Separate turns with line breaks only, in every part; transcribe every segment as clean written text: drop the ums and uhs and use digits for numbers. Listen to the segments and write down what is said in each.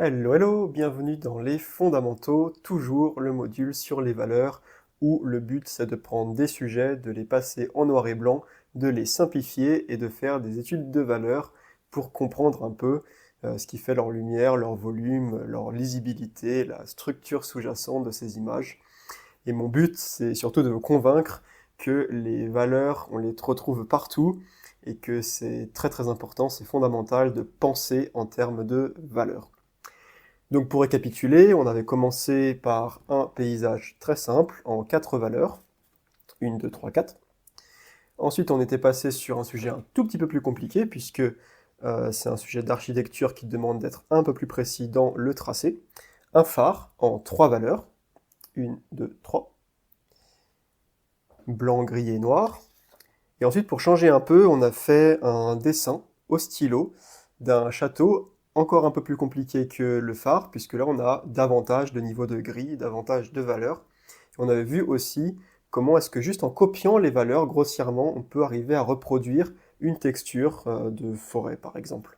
Hello, hello, bienvenue dans les fondamentaux, toujours le module sur les valeurs où le but c'est de prendre des sujets, de les passer en noir et blanc, de les simplifier et de faire des études de valeurs pour comprendre un peu ce qui fait leur lumière, leur volume, leur lisibilité, la structure sous-jacente de ces images. Et mon but c'est surtout de vous convaincre que les valeurs, on les retrouve partout et que c'est très très important, c'est fondamental de penser en termes de valeurs. Donc pour récapituler, on avait commencé par un paysage très simple en 4 valeurs, 1, 2, 3, 4. Ensuite, on était passé sur un sujet un tout petit peu plus compliqué, puisque c'est un sujet d'architecture qui demande d'être un peu plus précis dans le tracé. Un phare en 3 valeurs, 1, 2, 3, blanc, gris et noir. Et ensuite, pour changer un peu, on a fait un dessin au stylo d'un château encore un peu plus compliqué que le phare, puisque là on a davantage de niveaux de gris, davantage de valeurs. On avait vu aussi comment est-ce que juste en copiant les valeurs grossièrement, on peut arriver à reproduire une texture de forêt par exemple.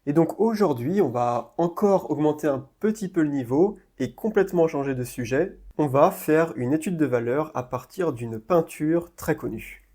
Et donc aujourd'hui, on va encore augmenter un petit peu le niveau et complètement changer de sujet. On va faire une étude de valeur à partir d'une peinture très connue.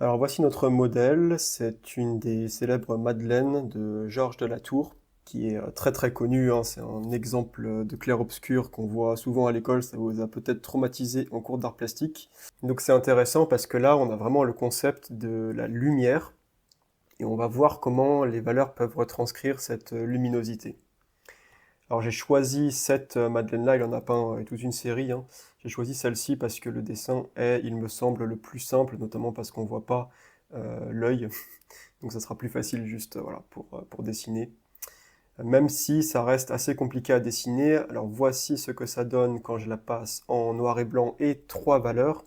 Alors voici notre modèle, c'est une des célèbres madeleines de Georges de la Tour, qui est très très connue, hein. C'est un exemple de clair-obscur qu'on voit souvent à l'école, ça vous a peut-être traumatisé en cours d'art plastique. Donc c'est intéressant parce que là on a vraiment le concept de la lumière, et on va voir comment les valeurs peuvent retranscrire cette luminosité. Alors j'ai choisi cette madeleine-là, il en a peint toute une série, hein. J'ai choisi celle-ci parce que le dessin est, il me semble, le plus simple, notamment parce qu'on voit pas l'œil. Donc ça sera plus facile juste voilà, pour dessiner. Même si ça reste assez compliqué à dessiner, alors voici ce que ça donne quand je la passe en noir et blanc et 3 valeurs.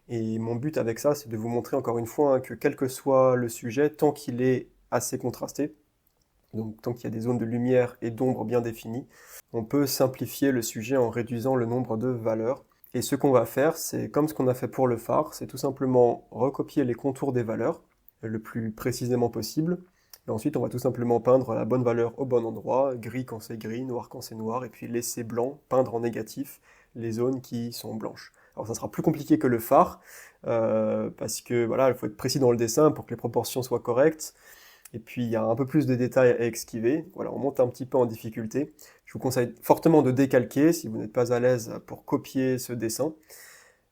Et mon but avec ça, c'est de vous montrer encore une fois, hein, que quel que soit le sujet, tant qu'il est assez contrasté, donc tant qu'il y a des zones de lumière et d'ombre bien définies, on peut simplifier le sujet en réduisant le nombre de valeurs. Et ce qu'on va faire, c'est comme ce qu'on a fait pour le phare, c'est tout simplement recopier les contours des valeurs le plus précisément possible. Et ensuite, on va tout simplement peindre la bonne valeur au bon endroit, gris quand c'est gris, noir quand c'est noir, et puis laisser blanc, peindre en négatif les zones qui sont blanches. Alors ça sera plus compliqué que le phare, parce que voilà, il faut être précis dans le dessin pour que les proportions soient correctes. Et puis il y a un peu plus de détails à esquiver. Voilà, on monte un petit peu en difficulté. Je vous conseille fortement de décalquer si vous n'êtes pas à l'aise pour copier ce dessin.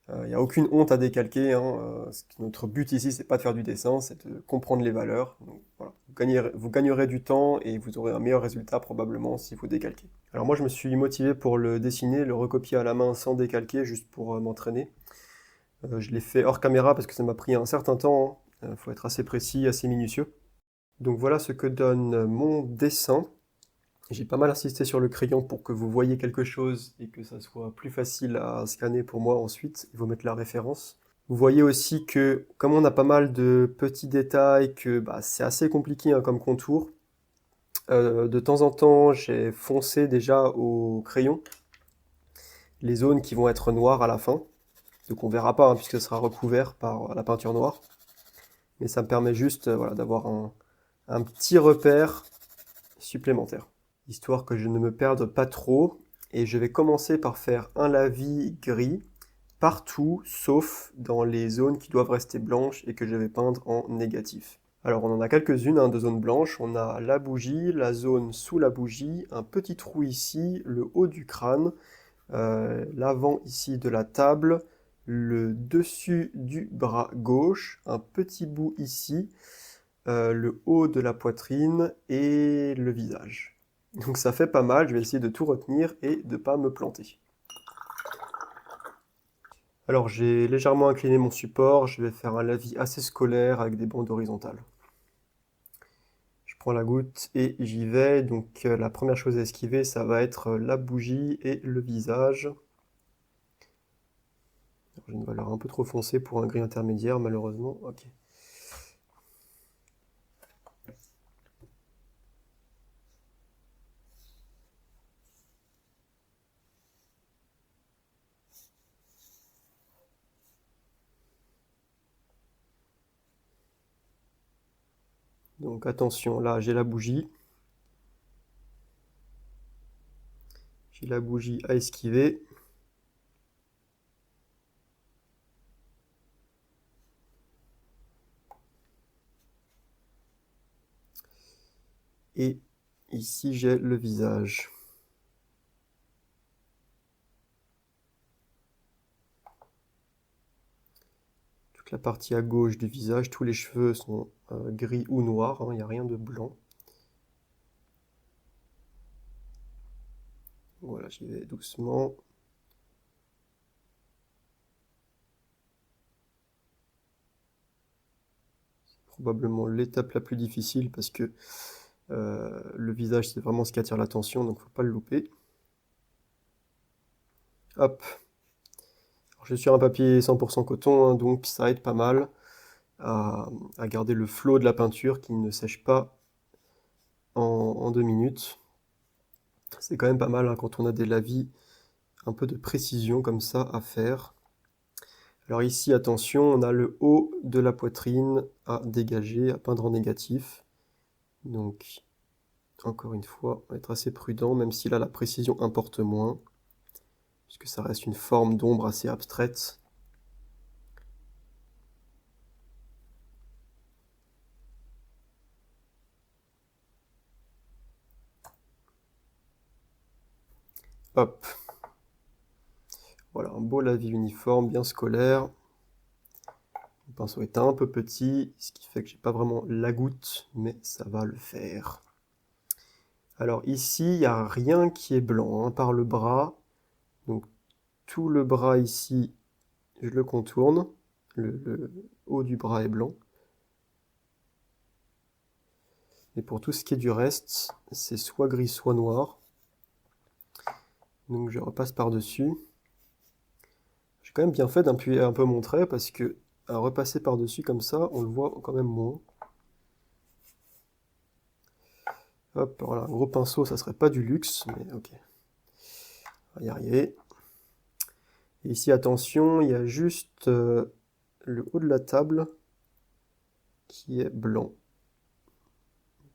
Il n'y a aucune honte à décalquer, hein. Notre but ici, c'est pas de faire du dessin, c'est de comprendre les valeurs. Donc, voilà. Vous gagnerez du temps et vous aurez un meilleur résultat probablement si vous décalquez. Alors moi, je me suis motivé pour le dessiner, le recopier à la main sans décalquer, juste pour m'entraîner. Je l'ai fait hors caméra parce que ça m'a pris un certain temps, hein. Faut être assez précis, assez minutieux. Donc voilà ce que donne mon dessin. J'ai pas mal insisté sur le crayon pour que vous voyez quelque chose et que ça soit plus facile à scanner pour moi ensuite et vous mettre la référence. Vous voyez aussi que comme on a pas mal de petits détails, que c'est assez compliqué, hein, comme contour, de temps en temps j'ai foncé déjà au crayon les zones qui vont être noires à la fin. Donc on verra pas, hein, puisque ce sera recouvert par la peinture noire. Mais ça me permet juste voilà, d'avoir un petit repère supplémentaire, histoire que je ne me perde pas trop. Et je vais commencer par faire un lavis gris partout, sauf dans les zones qui doivent rester blanches et que je vais peindre en négatif. Alors on en a quelques-unes, hein, de zones blanches. On a la bougie, la zone sous la bougie, un petit trou ici, le haut du crâne, l'avant ici de la table, le dessus du bras gauche, un petit bout ici, le haut de la poitrine et le visage. Donc ça fait pas mal, je vais essayer de tout retenir et de ne pas me planter. Alors j'ai légèrement incliné mon support, je vais faire un lavis assez scolaire avec des bandes horizontales. Je prends la goutte et j'y vais, donc la première chose à esquiver ça va être la bougie et le visage. J'ai une valeur un peu trop foncée pour un gris intermédiaire malheureusement, ok. Donc attention, là j'ai la bougie. J'ai la bougie à esquiver. Et ici j'ai le visage. Toute la partie à gauche du visage, tous les cheveux sont gris ou noirs, il n'y a rien de blanc. Voilà, j'y vais doucement. C'est probablement l'étape la plus difficile parce que le visage c'est vraiment ce qui attire l'attention, donc faut pas le louper. Hop. Alors, je suis sur un papier 100% coton, hein, donc ça aide pas mal à garder le flot de la peinture qui ne sèche pas en 2 minutes. C'est quand même pas mal hein, quand on a des lavis, un peu de précision comme ça à faire. Alors ici, attention, on a le haut de la poitrine à dégager, à peindre en négatif. Donc, encore une fois, on va être assez prudent, même si là la précision importe moins, puisque ça reste une forme d'ombre assez abstraite. Hop. Voilà, un beau lavis uniforme, bien scolaire. Le pinceau est un peu petit, ce qui fait que j'ai pas vraiment la goutte, mais ça va le faire. Alors ici, il n'y a rien qui est blanc, hein, par le bras. Donc tout le bras ici, je le contourne. Le haut du bras est blanc. Et pour tout ce qui est du reste, c'est soit gris, soit noir. Donc je repasse par-dessus. J'ai quand même bien fait d'appuyer un peu mon trait parce que à repasser par-dessus comme ça, on le voit quand même moins. Hop, voilà, un gros pinceau, ça serait pas du luxe, mais ok. On va y arriver. Et ici, attention, il y a juste le haut de la table qui est blanc.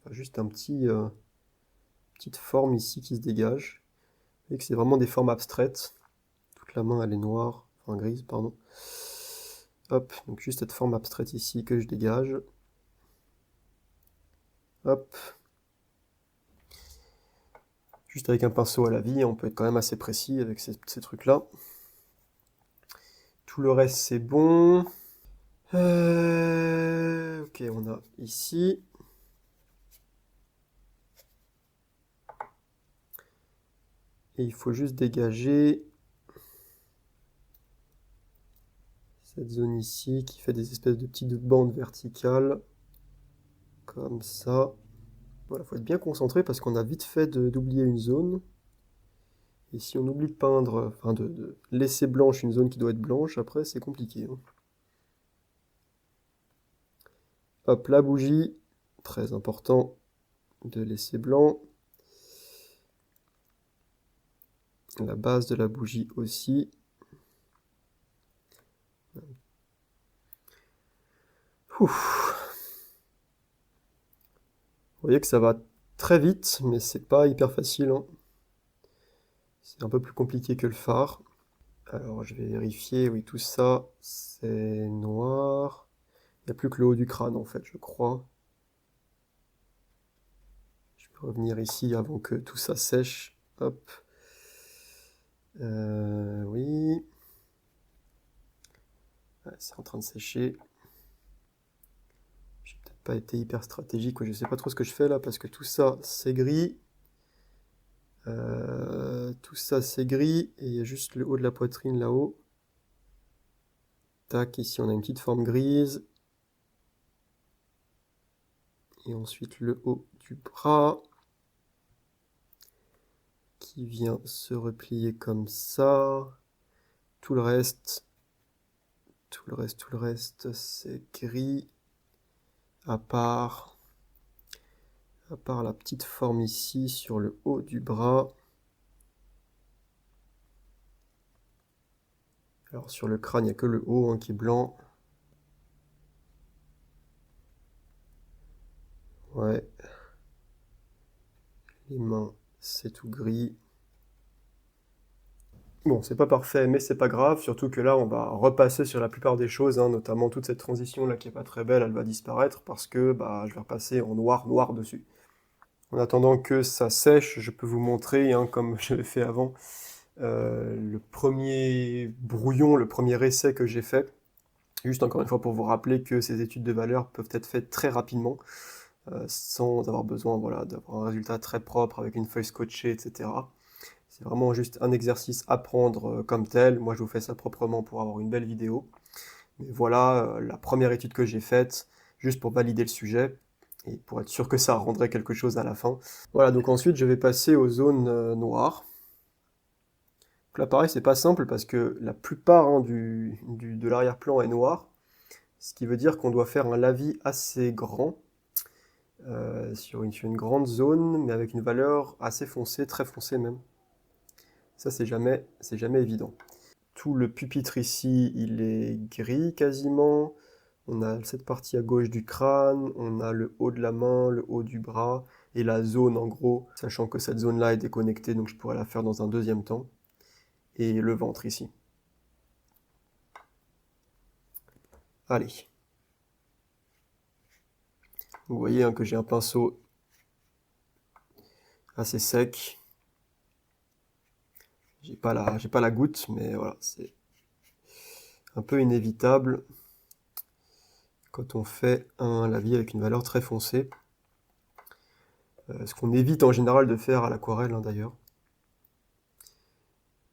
Enfin, juste un petite forme ici qui se dégage. Vous voyez que c'est vraiment des formes abstraites. Toute la main, elle est noire, enfin grise, pardon. Hop, donc juste cette forme abstraite ici que je dégage. Hop. Juste avec un pinceau à la vie, on peut être quand même assez précis avec ces trucs-là. Tout le reste, c'est bon. Ok, on a ici. Et il faut juste dégager cette zone ici qui fait des espèces de petites bandes verticales. Comme ça. Voilà, faut être bien concentré parce qu'on a vite fait d'oublier une zone. Et si on oublie de peindre, enfin de laisser blanche une zone qui doit être blanche, après c'est compliqué, hein. Hop, la bougie, très important de laisser blanc. La base de la bougie aussi. Ouf. Vous voyez que ça va très vite, mais c'est pas hyper facile, hein. C'est un peu plus compliqué que le phare. Alors je vais vérifier, oui tout ça c'est noir. Il n'y a plus que le haut du crâne en fait, je crois. Je peux revenir ici avant que tout ça sèche. Hop. Oui. Ouais, c'est en train de sécher. J'ai peut-être pas été hyper stratégique, je sais pas trop ce que je fais là parce que tout ça c'est gris. Tout ça c'est gris et il y a juste le haut de la poitrine là-haut. Tac, ici on a une petite forme grise. Et ensuite le haut du bras qui vient se replier comme ça. Tout le reste, c'est gris. À part la petite forme ici sur le haut du bras. Alors sur le crâne, il n'y a que le haut qui est blanc. Les mains, c'est tout gris. Bon, c'est pas parfait, mais c'est pas grave, surtout que là, on va repasser sur la plupart des choses, hein, notamment toute cette transition là qui est pas très belle, elle va disparaître parce que bah, je vais repasser en noir dessus. En attendant que ça sèche, je peux vous montrer, hein, comme je l'ai fait avant, le premier brouillon, le premier essai que j'ai fait. Juste encore une fois pour vous rappeler que ces études de valeur peuvent être faites très rapidement, sans avoir besoin voilà, d'avoir un résultat très propre avec une feuille scotchée, etc. C'est vraiment juste un exercice à prendre comme tel. Moi, je vous fais ça proprement pour avoir une belle vidéo. Mais voilà la première étude que j'ai faite, juste pour valider le sujet et pour être sûr que ça rendrait quelque chose à la fin. Voilà, donc ensuite, je vais passer aux zones noires. Donc là, pareil, c'est pas simple parce que la plupart hein, de l'arrière-plan est noir, ce qui veut dire qu'on doit faire un lavis assez grand sur une grande zone, mais avec une valeur assez foncée, très foncée même. Ça, c'est jamais évident. Tout le pupitre ici, il est gris quasiment. On a cette partie à gauche du crâne, on a le haut de la main, le haut du bras, et la zone en gros, sachant que cette zone-là est déconnectée, donc je pourrais la faire dans un deuxième temps. Et le ventre ici. Allez. Vous voyez hein, que j'ai un pinceau assez sec. J'ai pas la goutte, mais voilà, c'est un peu inévitable quand on fait un lavis avec une valeur très foncée. Ce qu'on évite en général de faire à l'aquarelle hein, d'ailleurs.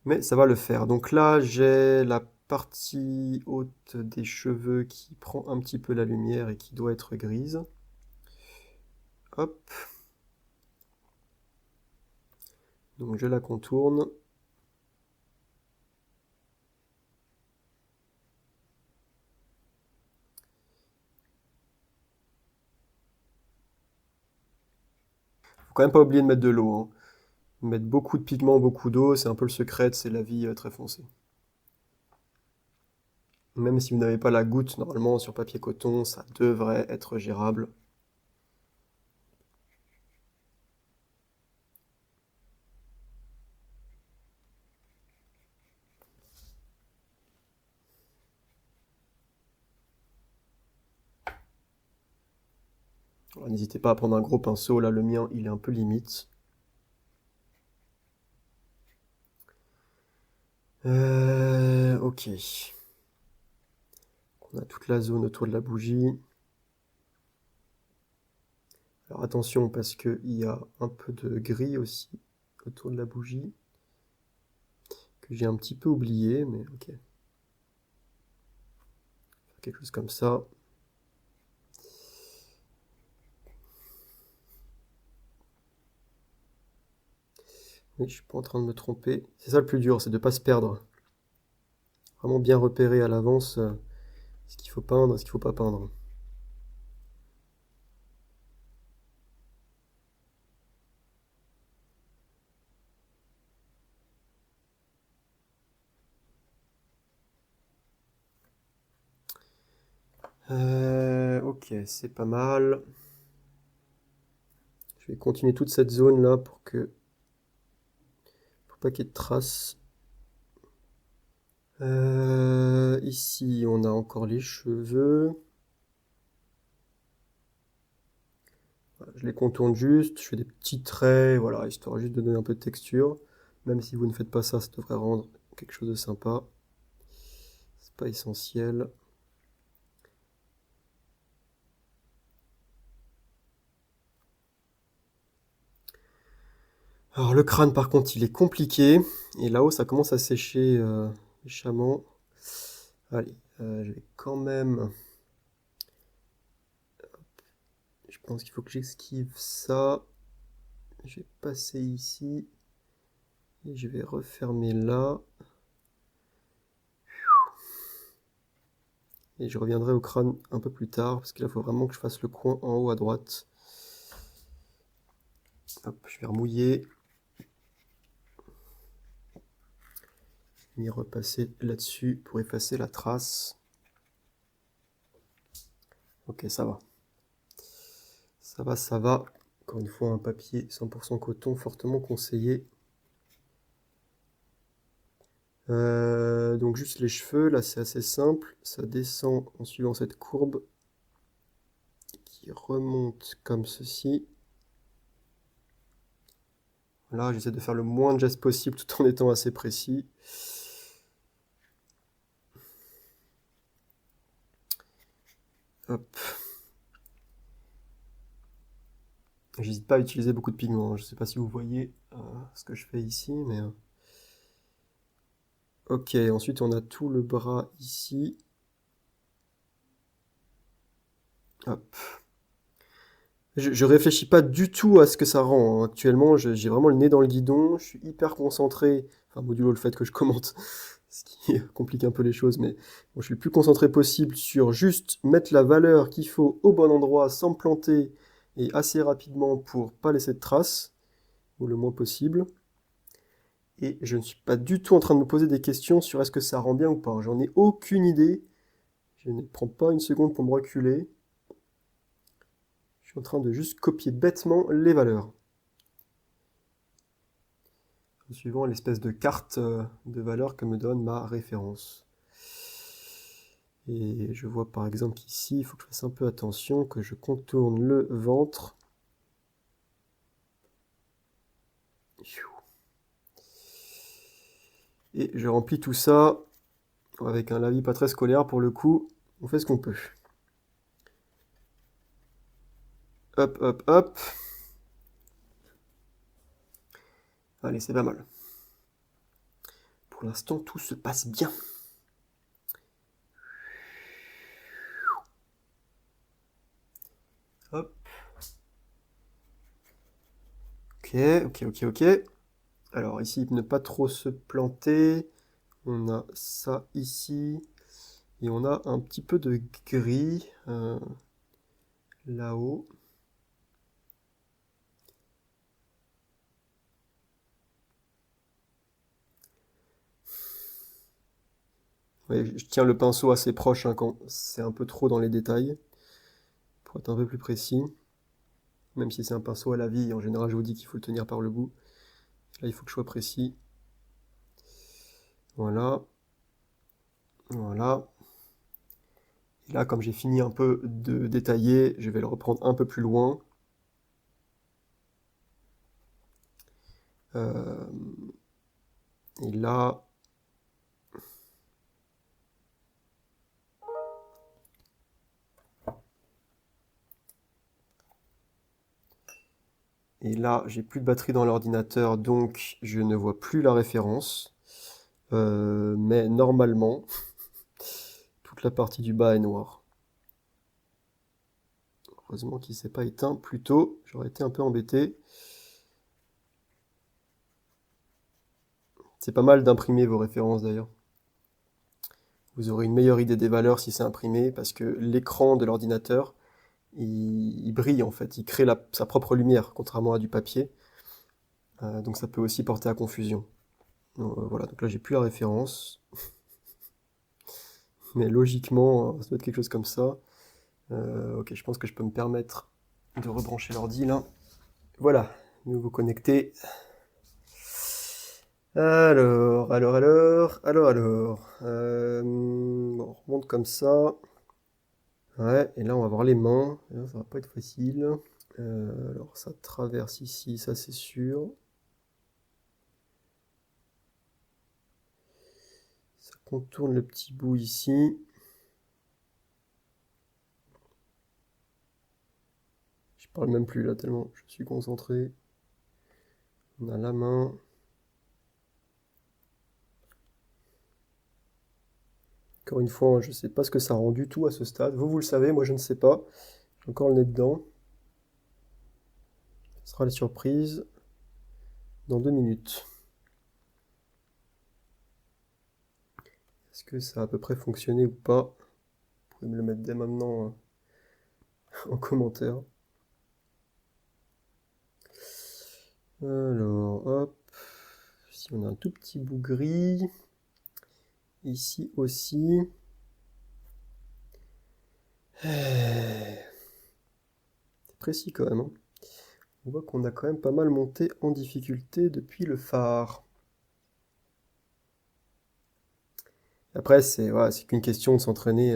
Mais ça va le faire. Donc là, j'ai la partie haute des cheveux qui prend un petit peu la lumière et qui doit être grise. Hop. Donc je la contourne. Faut quand même pas oublier de mettre de l'eau, hein. Mettre beaucoup de pigments, beaucoup d'eau, c'est un peu le secret de ces lavis très foncés. Même si vous n'avez pas la goutte, normalement sur papier coton, ça devrait être gérable. N'hésitez pas à prendre un gros pinceau, là le mien il est un peu limite. Ok. On a toute la zone autour de la bougie. Alors attention parce qu'il y a un peu de gris aussi autour de la bougie, que j'ai un petit peu oublié, mais ok. Quelque chose comme ça. Oui, je suis pas en train de me tromper. C'est ça le plus dur, c'est de ne pas se perdre. Vraiment bien repérer à l'avance ce qu'il faut peindre et ce qu'il faut pas peindre. Ok, c'est pas mal. Je vais continuer toute cette zone là pour pas qu'il y ait de traces. Ici, on a encore les cheveux. Voilà, je les contourne juste, je fais des petits traits, voilà, histoire juste de donner un peu de texture. Même si vous ne faites pas ça, ça devrait rendre quelque chose de sympa. C'est pas essentiel. Alors le crâne par contre il est compliqué et là-haut ça commence à sécher méchamment. Allez, je vais quand même... Je pense qu'il faut que j'esquive ça. Je vais passer ici et je vais refermer là. Et je reviendrai au crâne un peu plus tard parce que là il faut vraiment que je fasse le coin en haut à droite. Hop, je vais remouiller. Et repasser là-dessus pour effacer la trace. Ok, ça va. Ça va, ça va. Encore une fois, un papier 100% coton, fortement conseillé. Donc juste les cheveux, là c'est assez simple, ça descend en suivant cette courbe qui remonte comme ceci. Là, j'essaie de faire le moins de gestes possible tout en étant assez précis. Hop. J'hésite pas à utiliser beaucoup de pigments. Je sais pas si vous voyez ce que je fais ici, mais... Ok, ensuite on a tout le bras ici. Hop. Je réfléchis pas du tout à ce que ça rend, hein. Actuellement, j'ai vraiment le nez dans le guidon, je suis hyper concentré, enfin modulo le fait que je commente, ce qui complique un peu les choses, mais bon, je suis le plus concentré possible sur juste mettre la valeur qu'il faut au bon endroit sans me planter et assez rapidement pour pas laisser de traces, ou le moins possible. Et je ne suis pas du tout en train de me poser des questions sur est-ce que ça rend bien ou pas. J'en ai aucune idée, je ne prends pas une seconde pour me reculer. Je suis en train de juste copier bêtement les valeurs, en suivant l'espèce de carte de valeurs que me donne ma référence. Et je vois par exemple ici, il faut que je fasse un peu attention, que je contourne le ventre. Et je remplis tout ça avec un lavis pas très scolaire pour le coup. On fait ce qu'on peut. Hop, hop, hop. Allez, c'est pas mal. Pour l'instant, tout se passe bien. Hop. Ok, ok, ok, ok. Alors ici, ne pas trop se planter. On a ça ici. Et on a un petit peu de gris là-haut. Ouais, je tiens le pinceau assez proche hein, quand c'est un peu trop dans les détails, pour être un peu plus précis. Même si c'est un pinceau à la vie, en général je vous dis qu'il faut le tenir par le bout. Là il faut que je sois précis. Voilà. Voilà. Et là comme j'ai fini un peu de détailler, je vais le reprendre un peu plus loin. Et là... Et là, j'ai plus de batterie dans l'ordinateur, donc je ne vois plus la référence. Mais normalement, toute la partie du bas est noire. Heureusement qu'il ne s'est pas éteint plus tôt, j'aurais été un peu embêté. C'est pas mal d'imprimer vos références d'ailleurs. Vous aurez une meilleure idée des valeurs si c'est imprimé, parce que l'écran de l'ordinateur, il brille en fait, il crée sa propre lumière, contrairement à du papier. Donc ça peut aussi porter à confusion. Donc, voilà, donc là j'ai plus la référence. Mais logiquement, ça doit être quelque chose comme ça. Ok, je pense que je peux me permettre de rebrancher l'ordi là. Voilà, nouveau connecté. Bon, on remonte comme ça. Ouais, et là on va voir les mains. Là, ça va pas être facile. Alors ça traverse ici, ça c'est sûr. Ça contourne le petit bout ici. Je parle même plus là tellement je suis concentré. On a la main. Encore une fois, je sais pas ce que ça rend du tout à ce stade. Vous le savez, moi je ne sais pas. J'ai encore le nez dedans. Ce sera la surprise dans 2 minutes. Est-ce que ça a à peu près fonctionné ou pas? Vous pouvez me le mettre dès maintenant en commentaire. Alors, hop. Ici, on a un tout petit bout gris. Ici aussi. C'est précis quand même, hein. On voit qu'on a quand même pas mal monté en difficulté depuis le phare. Après, c'est voilà, c'est qu'une question de s'entraîner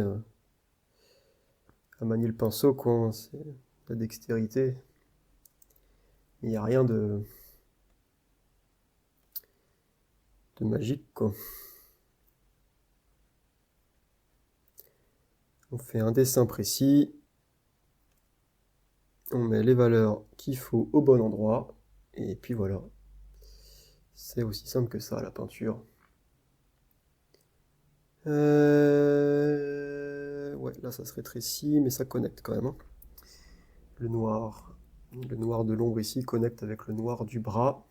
à manier le pinceau, quoi, hein. C'est la dextérité. Il n'y a rien de magique, quoi. On fait un dessin précis. On met les valeurs qu'il faut au bon endroit. Et puis voilà. C'est aussi simple que ça, la peinture. Ouais, là ça se rétrécit, mais ça connecte quand même, hein. Le noir de l'ombre ici connecte avec le noir du bras.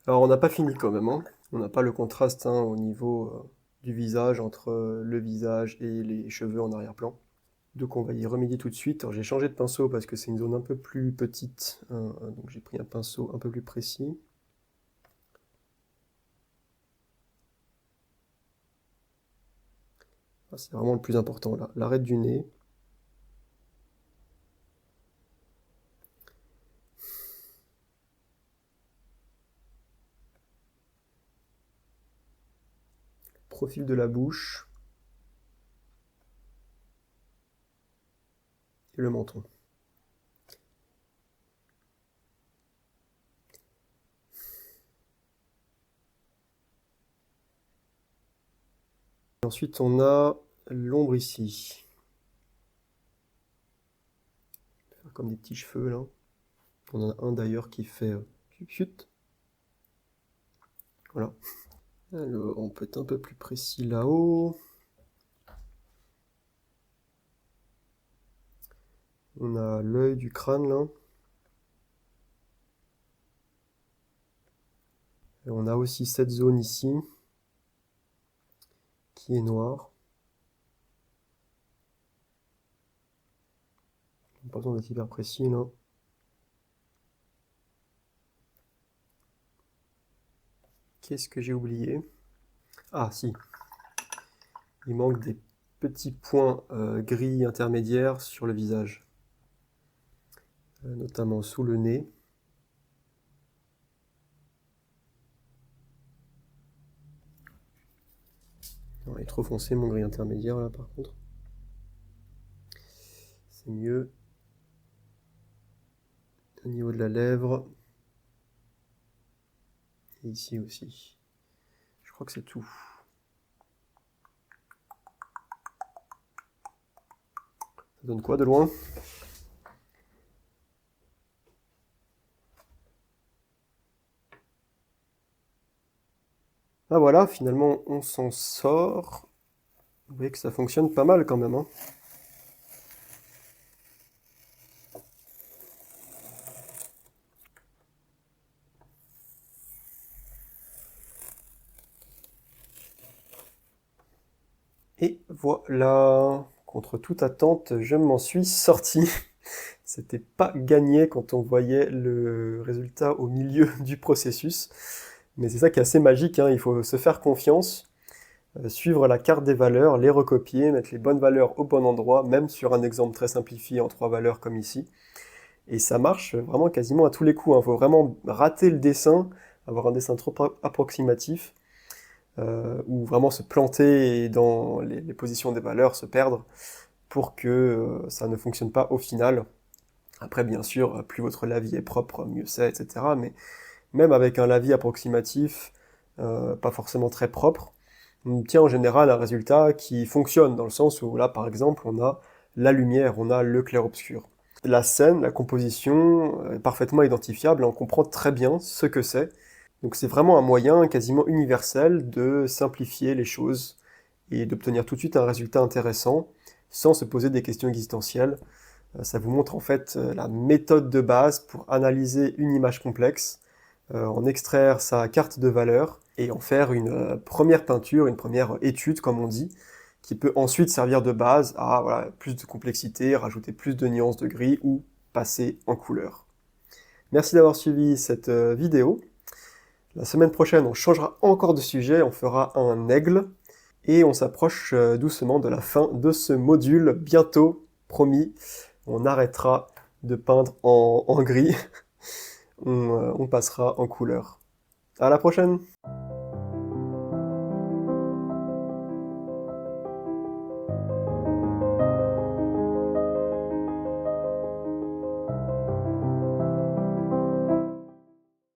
Alors on n'a pas fini quand même, hein. On n'a pas le contraste, hein, au niveau du visage entre le visage et les cheveux en arrière-plan. Donc on va y remédier tout de suite. Alors j'ai changé de pinceau parce que c'est une zone un peu plus petite, hein, donc j'ai pris un pinceau un peu plus précis. Ah, c'est vraiment le plus important là, l'arête du nez. Profil de la bouche. Et le menton. Ensuite, on a l'ombre ici. Comme des petits cheveux là. On en a un d'ailleurs qui fait chut. Voilà. Alors, on peut être un peu plus précis là-haut. On a l'œil du crâne là. Et on a aussi cette zone ici qui est noire. Pas besoin d'être hyper précis là. Qu'est-ce que j'ai oublié? Ah si, il manque des petits points gris intermédiaires sur le visage, notamment sous le nez. Non, il est trop foncé mon gris intermédiaire là par contre. C'est mieux. Au niveau de la lèvre. Et ici aussi. Je crois que c'est tout. Ça donne quoi de loin? Ah voilà, finalement on s'en sort. Vous voyez que ça fonctionne pas mal quand même, hein. Et voilà, contre toute attente, je m'en suis sorti. C'était pas gagné quand on voyait le résultat au milieu du processus. Mais c'est ça qui est assez magique, hein. Il faut se faire confiance, suivre la carte des valeurs, les recopier, mettre les bonnes valeurs au bon endroit, même sur un exemple très simplifié en 3 valeurs comme ici. Et ça marche vraiment quasiment à tous les coups, hein. Il faut vraiment rater le dessin, avoir un dessin trop approximatif, ou vraiment se planter dans les positions des valeurs, se perdre, pour que ça ne fonctionne pas au final. Après, bien sûr, plus votre lavis est propre, mieux c'est, etc. Mais même avec un lavis approximatif, pas forcément très propre, on obtient en général un résultat qui fonctionne, dans le sens où là, par exemple, on a la lumière, on a le clair-obscur. La scène, la composition est parfaitement identifiable, on comprend très bien ce que c'est. Donc c'est vraiment un moyen quasiment universel de simplifier les choses et d'obtenir tout de suite un résultat intéressant sans se poser des questions existentielles. Ça vous montre en fait la méthode de base pour analyser une image complexe, en extraire sa carte de valeur et en faire une première peinture, une première étude comme on dit, qui peut ensuite servir de base à voilà, plus de complexité, rajouter plus de nuances de gris ou passer en couleur. Merci d'avoir suivi cette vidéo. La semaine prochaine, on changera encore de sujet, on fera un aigle et on s'approche doucement de la fin de ce module. Bientôt, promis, on arrêtera de peindre en gris On passera en couleur. À la prochaine!